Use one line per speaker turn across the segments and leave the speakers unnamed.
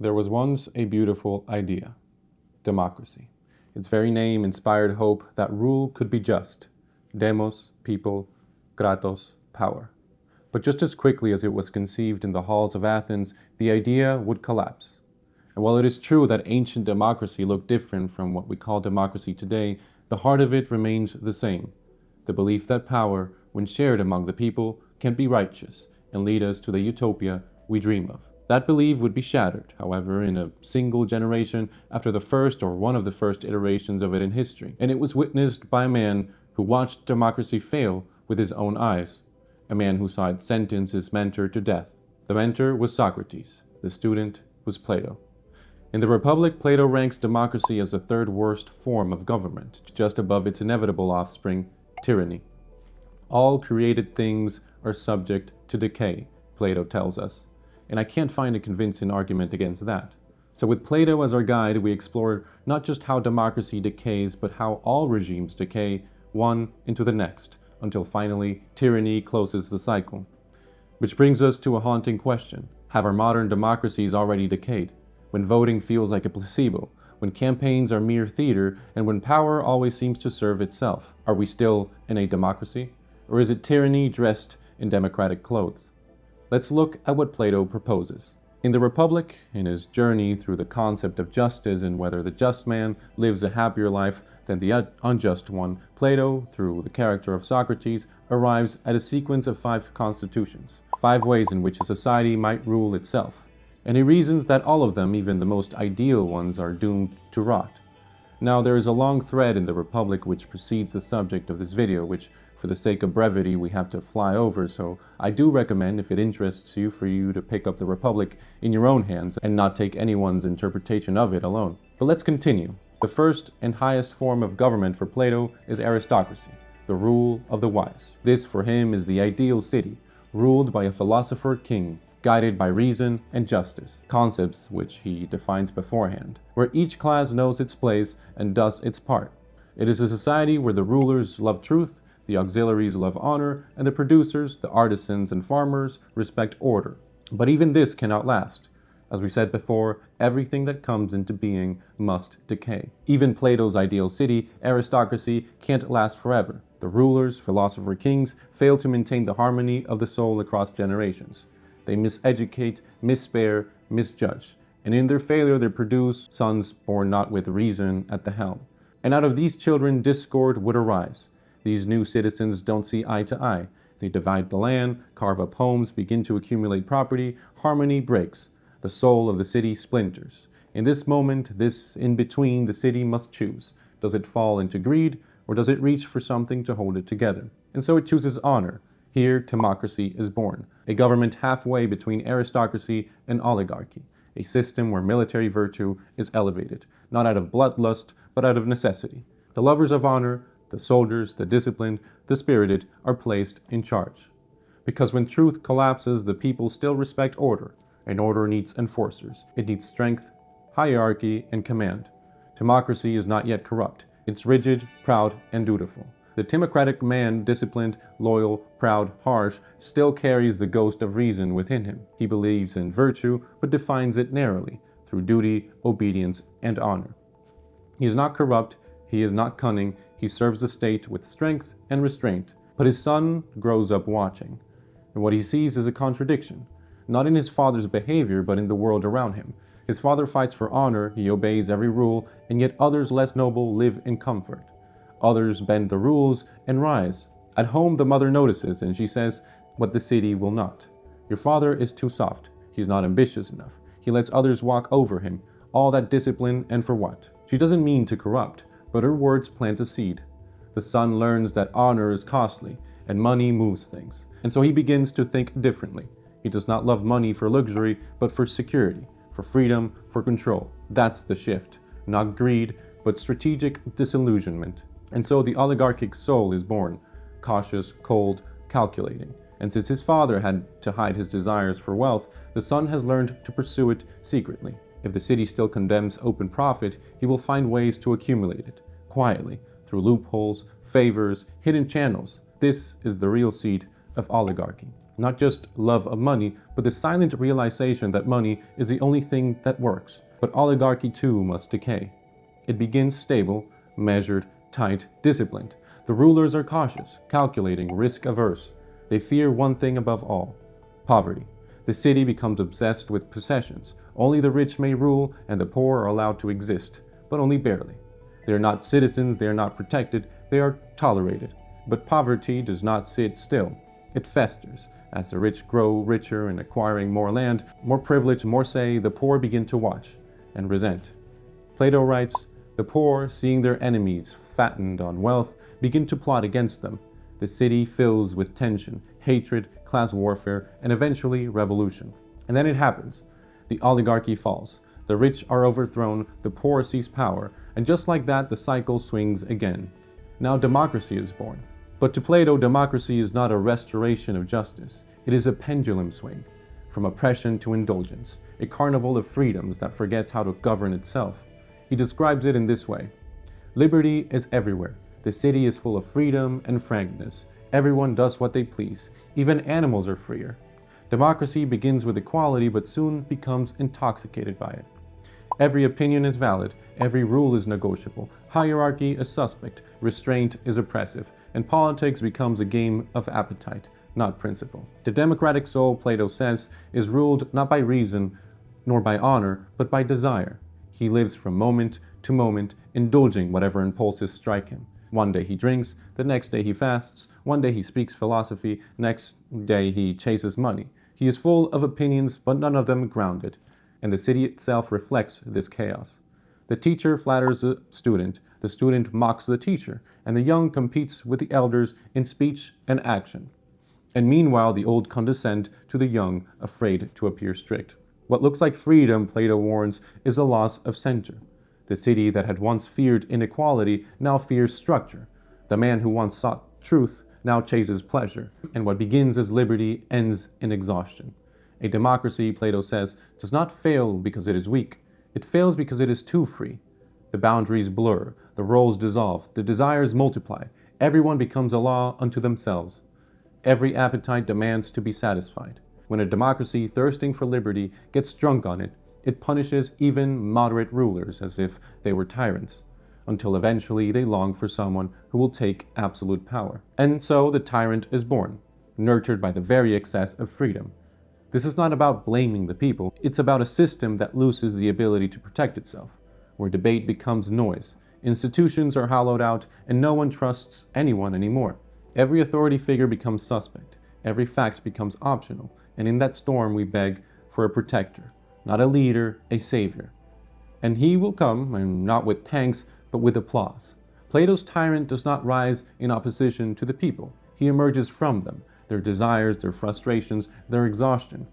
There was once a beautiful idea, democracy. Its very name inspired hope that rule could be just. Demos, people, kratos, power. But just as quickly as it was conceived in the halls of Athens, the idea would collapse. And while it is true that ancient democracy looked different from what we call democracy today, the heart of it remains the same. The belief that power, when shared among the people, can be righteous and lead us to the utopia we dream of. That belief would be shattered, however, in a single generation after the first or one of the first iterations of it in history. And it was witnessed by a man who watched democracy fail with his own eyes, a man who saw it sentence his mentor to death. The mentor was Socrates, the student was Plato. In the Republic, Plato ranks democracy as the third worst form of government, just above its inevitable offspring, tyranny. All created things are subject to decay, Plato tells us, and I can't find a convincing argument against that. So with Plato as our guide, we explore not just how democracy decays, but how all regimes decay, one into the next, until finally tyranny closes the cycle. Which brings us to a haunting question. Have our modern democracies already decayed? When voting feels like a placebo, when campaigns are mere theater, and when power always seems to serve itself, are we still in a democracy? Or is it tyranny dressed in democratic clothes? Let's look at what Plato proposes. In the Republic, in his journey through the concept of justice and whether the just man lives a happier life than the unjust one, Plato, through the character of Socrates, arrives at a sequence of 5 constitutions, 5 ways in which a society might rule itself. And he reasons that all of them, even the most ideal ones, are doomed to rot. Now, there is a long thread in the Republic which precedes the subject of this video, which for the sake of brevity, we have to fly over, so I do recommend, if it interests you, for you to pick up the Republic in your own hands and not take anyone's interpretation of it alone. But let's continue. The first and highest form of government for Plato is aristocracy, the rule of the wise. This, for him, is the ideal city, ruled by a philosopher king, guided by reason and justice, concepts which he defines beforehand, where each class knows its place and does its part. It is a society where the rulers love truth, the auxiliaries love honor, and the producers, the artisans and farmers, respect order. But even this cannot last. As we said before, everything that comes into being must decay. Even Plato's ideal city, aristocracy, can't last forever. The rulers, philosopher kings, fail to maintain the harmony of the soul across generations. They miseducate, misspare, misjudge, and in their failure they produce sons born not with reason at the helm. And out of these children discord would arise. These new citizens don't see eye to eye. They divide the land, carve up homes, begin to accumulate property. Harmony breaks. The soul of the city splinters. In this moment, this in-between, the city must choose. Does it fall into greed, or does it reach for something to hold it together? And so it chooses honor. Here, democracy is born. A government halfway between aristocracy and oligarchy. A system where military virtue is elevated, not out of bloodlust, but out of necessity. The lovers of honor, the soldiers, the disciplined, the spirited, are placed in charge. Because when truth collapses, the people still respect order, and order needs enforcers. It needs strength, hierarchy, and command. Democracy is not yet corrupt. It's rigid, proud, and dutiful. The timocratic man, disciplined, loyal, proud, harsh, still carries the ghost of reason within him. He believes in virtue, but defines it narrowly, through duty, obedience, and honor. He is not corrupt, he is not cunning, he serves the state with strength and restraint. But his son grows up watching, and what he sees is a contradiction, not in his father's behavior, but in the world around him. His father fights for honor, he obeys every rule, and yet others less noble live in comfort. Others bend the rules and rise. At home, the mother notices, and she says what the city will not. Your father is too soft. He's not ambitious enough. He lets others walk over him. All that discipline, and for what? She doesn't mean to corrupt, but her words plant a seed. The son learns that honor is costly, and money moves things. And so he begins to think differently. He does not love money for luxury, but for security, for freedom, for control. That's the shift. Not greed, but strategic disillusionment. And so the oligarchic soul is born, cautious, cold, calculating. And since his father had to hide his desires for wealth, the son has learned to pursue it secretly. If the city still condemns open profit, he will find ways to accumulate it, quietly, through loopholes, favors, hidden channels. This is the real seed of oligarchy. Not just love of money, but the silent realization that money is the only thing that works. But oligarchy too must decay. It begins stable, measured, tight, disciplined. The rulers are cautious, calculating, risk-averse. They fear one thing above all: poverty. The city becomes obsessed with possessions. Only the rich may rule, and the poor are allowed to exist, but only barely. They are not citizens, they are not protected, they are tolerated. But poverty does not sit still. It festers. As the rich grow richer and acquiring more land, more privilege, more say, the poor begin to watch and resent. Plato writes, "The poor, seeing their enemies fattened on wealth, begin to plot against them. The city fills with tension, hatred, class warfare, and eventually revolution." And then it happens. The oligarchy falls. The rich are overthrown, the poor seize power, and just like that, the cycle swings again. Now democracy is born. But to Plato, democracy is not a restoration of justice. It is a pendulum swing, from oppression to indulgence, a carnival of freedoms that forgets how to govern itself. He describes it in this way: liberty is everywhere. The city is full of freedom and frankness. Everyone does what they please. Even animals are freer. Democracy begins with equality, but soon becomes intoxicated by it. Every opinion is valid, every rule is negotiable, hierarchy is suspect, restraint is oppressive, and politics becomes a game of appetite, not principle. The democratic soul, Plato says, is ruled not by reason nor by honor, but by desire. He lives from moment to moment, indulging whatever impulses strike him. One day he drinks, the next day he fasts, one day he speaks philosophy, next day he chases money. He is full of opinions, but none of them grounded, and the city itself reflects this chaos. The teacher flatters the student mocks the teacher, and the young competes with the elders in speech and action. And meanwhile, the old condescend to the young, afraid to appear strict. What looks like freedom, Plato warns, is a loss of center. The city that had once feared inequality now fears structure. The man who once sought truth now chases pleasure, and what begins as liberty ends in exhaustion. A democracy, Plato says, does not fail because it is weak. It fails because it is too free. The boundaries blur, the roles dissolve, the desires multiply. Everyone becomes a law unto themselves. Every appetite demands to be satisfied. When a democracy thirsting for liberty gets drunk on it, it punishes even moderate rulers as if they were tyrants, until eventually they long for someone who will take absolute power. And so the tyrant is born, nurtured by the very excess of freedom. This is not about blaming the people, it's about a system that loses the ability to protect itself, where debate becomes noise, institutions are hollowed out, and no one trusts anyone anymore. Every authority figure becomes suspect, every fact becomes optional, and in that storm we beg for a protector, not a leader, a savior. And he will come, and not with tanks, but with applause. Plato's tyrant does not rise in opposition to the people. He emerges from them, their desires, their frustrations, their exhaustion.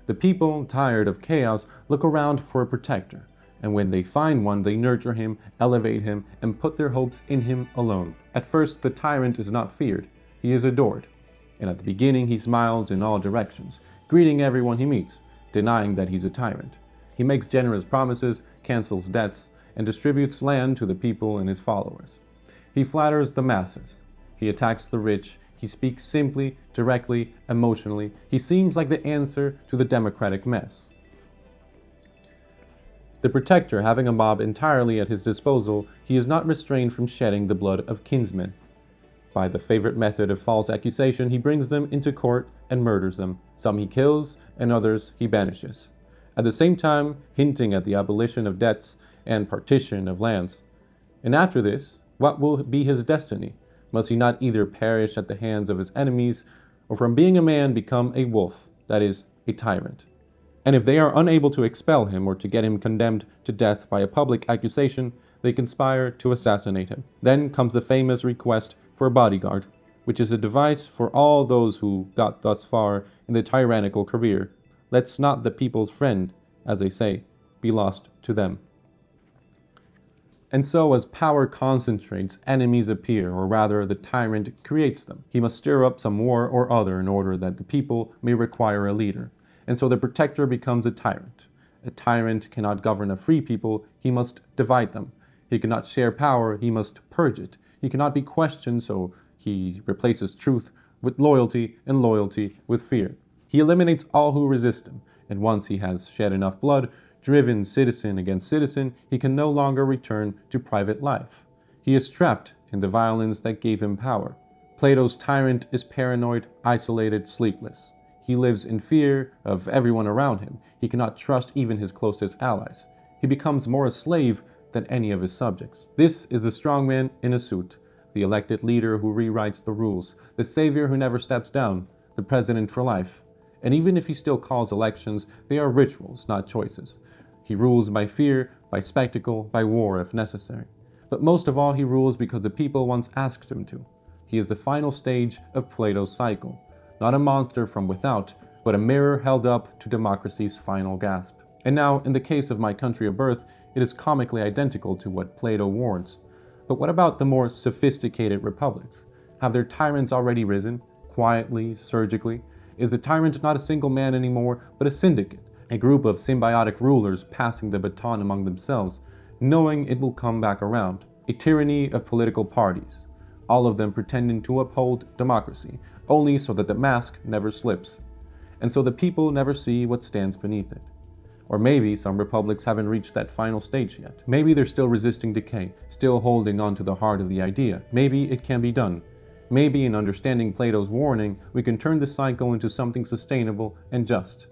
The people, tired of chaos, look around for a protector, and when they find one, they nurture him, elevate him, and put their hopes in him alone. At first, the tyrant is not feared. He is adored. And at the beginning, he smiles in all directions, greeting everyone he meets, denying that he's a tyrant. He makes generous promises, cancels debts, and distributes land to the people and his followers. He flatters the masses. He attacks the rich. He speaks simply, directly, emotionally. He seems like the answer to the democratic mess. The protector, having a mob entirely at his disposal, he is not restrained from shedding the blood of kinsmen. By the favorite method of false accusation, he brings them into court and murders them. Some he kills, and others he banishes. At the same time, hinting at the abolition of debts and partition of lands. And after this, what will be his destiny? Must he not either perish at the hands of his enemies, or from being a man become a wolf, that is, a tyrant? And if they are unable to expel him or to get him condemned to death by a public accusation, they conspire to assassinate him. Then comes the famous request for a bodyguard, which is a device for all those who got thus far in the tyrannical career. Let's not the people's friend, as they say, be lost to them. And so as power concentrates, enemies appear, or rather the tyrant creates them. He must stir up some war or other in order that the people may require a leader. And so the protector becomes a tyrant. A tyrant cannot govern a free people, he must divide them. He cannot share power, he must purge it. He cannot be questioned, so he replaces truth with loyalty, and loyalty with fear. He eliminates all who resist him, and once he has shed enough blood, driven citizen against citizen, he can no longer return to private life. He is trapped in the violence that gave him power. Plato's tyrant is paranoid, isolated, sleepless. He lives in fear of everyone around him. He cannot trust even his closest allies. He becomes more a slave than any of his subjects. This is the strongman in a suit, the elected leader who rewrites the rules, the savior who never steps down, the president for life. And even if he still calls elections, they are rituals, not choices. He rules by fear, by spectacle, by war if necessary. But most of all, he rules because the people once asked him to. He is the final stage of Plato's cycle, not a monster from without, but a mirror held up to democracy's final gasp. And now, in the case of my country of birth, it is comically identical to what Plato warns. But what about the more sophisticated republics? Have their tyrants already risen, quietly, surgically? Is a tyrant not a single man anymore, but a syndicate, a group of symbiotic rulers passing the baton among themselves, knowing it will come back around? A tyranny of political parties, all of them pretending to uphold democracy, only so that the mask never slips, and so the people never see what stands beneath it. Or maybe some republics haven't reached that final stage yet. Maybe they're still resisting decay, still holding on to the heart of the idea. Maybe it can be done. Maybe in understanding Plato's warning, we can turn the cycle into something sustainable and just.